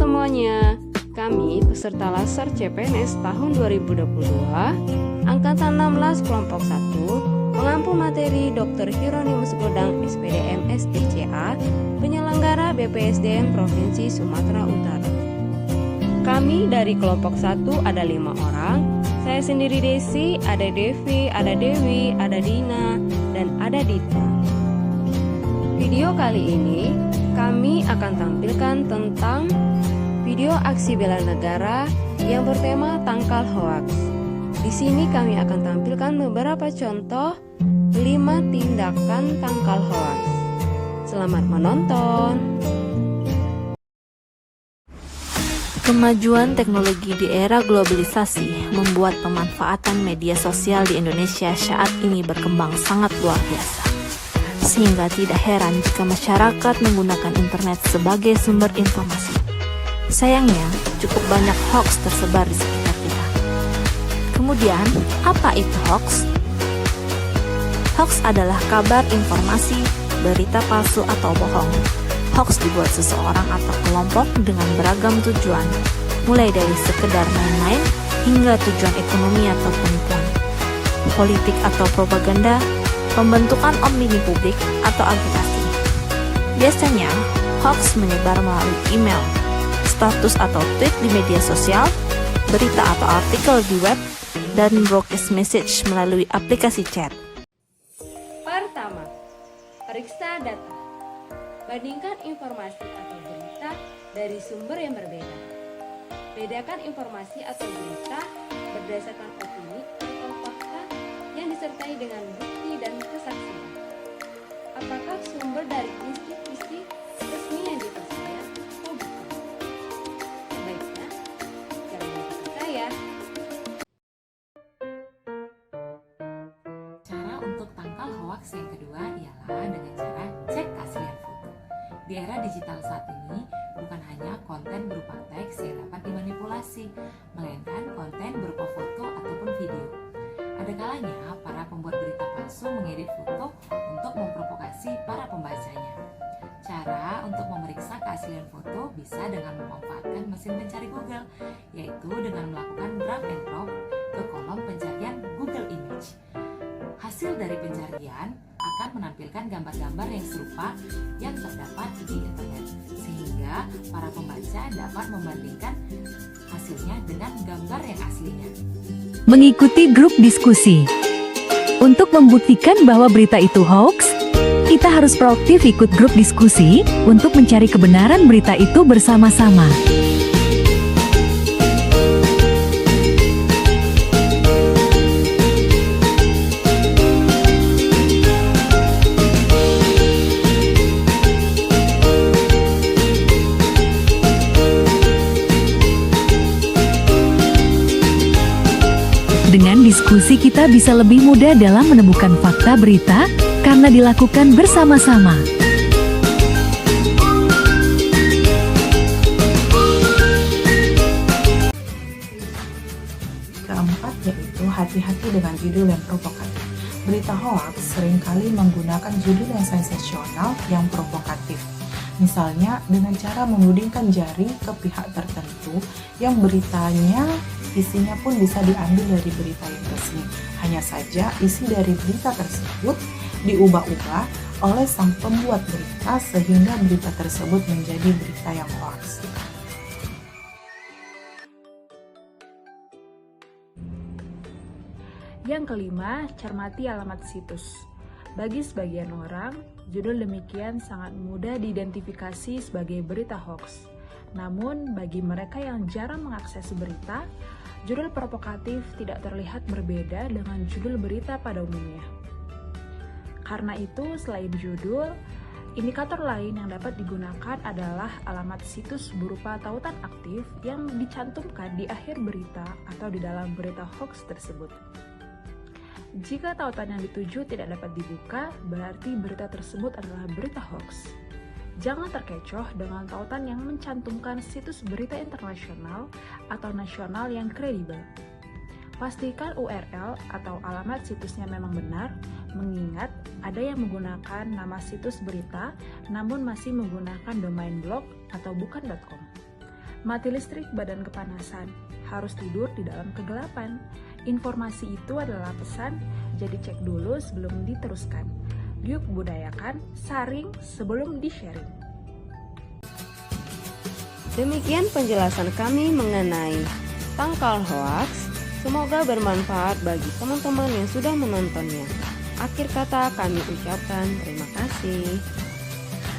semuanya, kami peserta Laser CPNS tahun 2022, Angkatan 16 Kelompok 1, pengampu materi Dr. Hieronymus Godang SPDM SDCA, penyelenggara BPSDM Provinsi Sumatera Utara. Kami dari kelompok 1 ada 5 orang, saya sendiri Desi, ada Devi, ada Dewi, ada Dina, dan ada Dita. Video kali ini kami akan tampilkan tentang video aksi bela negara yang bertema tangkal hoaks. Di sini kami akan tampilkan beberapa contoh 5 tindakan tangkal hoaks. Selamat menonton. Kemajuan teknologi di era globalisasi membuat pemanfaatan media sosial di Indonesia saat ini berkembang sangat luar biasa. Sehingga tidak heran jika masyarakat menggunakan internet sebagai sumber informasi. Sayangnya, cukup banyak hoax tersebar di sekitar kita. Kemudian, apa itu hoax? Hoax adalah kabar, informasi, berita palsu atau bohong. Hoax dibuat seseorang atau kelompok dengan beragam tujuan, mulai dari sekedar main-main hingga tujuan ekonomi atau penipuan, politik atau propaganda, pembentukan opini publik atau agitasi. Biasanya, hoax menyebar melalui email, status atau tweet di media sosial, berita atau artikel di web, dan broadcast message melalui aplikasi chat. Pertama, periksa data. Bandingkan informasi atau berita dari sumber yang berbeda. Bedakan informasi atau berita berdasarkan opini atau fakta yang disertai dengan bukti dan kesaksian. Apakah sumber dari institusi resmi yang dipercaya atau bukan? Sebaiknya jangan dipercaya. Cara untuk tangkal hoaks yang kedua ialah dengan cara cek keaslian foto. Di era digital saat ini, bukan hanya konten berupa teks yang dapat dimanipulasi, melainkan konten berupa foto ataupun video. Ada kalanya para pembuat berita palsu mengedit foto untuk memprovokasi para pembacanya. Cara untuk memeriksa keaslian foto bisa dengan memanfaatkan mesin pencari Google, yaitu dengan melakukan drag and drop ke kolom pencarian Google Image. Hasil dari pencarian akan menampilkan gambar-gambar yang serupa yang terdapat di internet, sehingga para pembaca dapat membandingkan hasilnya dengan gambar yang aslinya. Mengikuti grup diskusi. Untuk membuktikan bahwa berita itu hoax, kita harus proaktif ikut grup diskusi untuk mencari kebenaran berita itu bersama-sama. Dengan diskusi kita bisa lebih mudah dalam menemukan fakta berita karena dilakukan bersama-sama. Keempat yaitu hati-hati dengan judul yang provokatif. Berita hoaks seringkali menggunakan judul yang sensasional yang provokatif. Misalnya dengan cara menudingkan jari ke pihak tertentu yang beritanya isinya pun bisa diambil dari berita yang resmi. Hanya saja isi dari berita tersebut diubah-ubah oleh sang pembuat berita sehingga berita tersebut menjadi berita yang hoaks. Yang kelima, cermati alamat situs. Bagi sebagian orang, judul demikian sangat mudah diidentifikasi sebagai berita hoax. Namun, bagi mereka yang jarang mengakses berita, judul provokatif tidak terlihat berbeda dengan judul berita pada umumnya. Karena itu, selain judul, indikator lain yang dapat digunakan adalah alamat situs berupa tautan aktif yang dicantumkan di akhir berita atau di dalam berita hoax tersebut. Jika tautan yang dituju tidak dapat dibuka, berarti berita tersebut adalah berita hoax. Jangan terkecoh dengan tautan yang mencantumkan situs berita internasional atau nasional yang kredibel. Pastikan URL atau alamat situsnya memang benar, mengingat ada yang menggunakan nama situs berita namun masih menggunakan domain blog atau bukan .com. Mati listrik badan kepanasan, harus tidur di dalam kegelapan. Informasi itu adalah pesan, jadi cek dulu sebelum diteruskan. Yuk budayakan, saring sebelum di-sharing. Demikian penjelasan kami mengenai tangkal hoaks. Semoga bermanfaat bagi teman-teman yang sudah menontonnya. Akhir kata kami ucapkan terima kasih.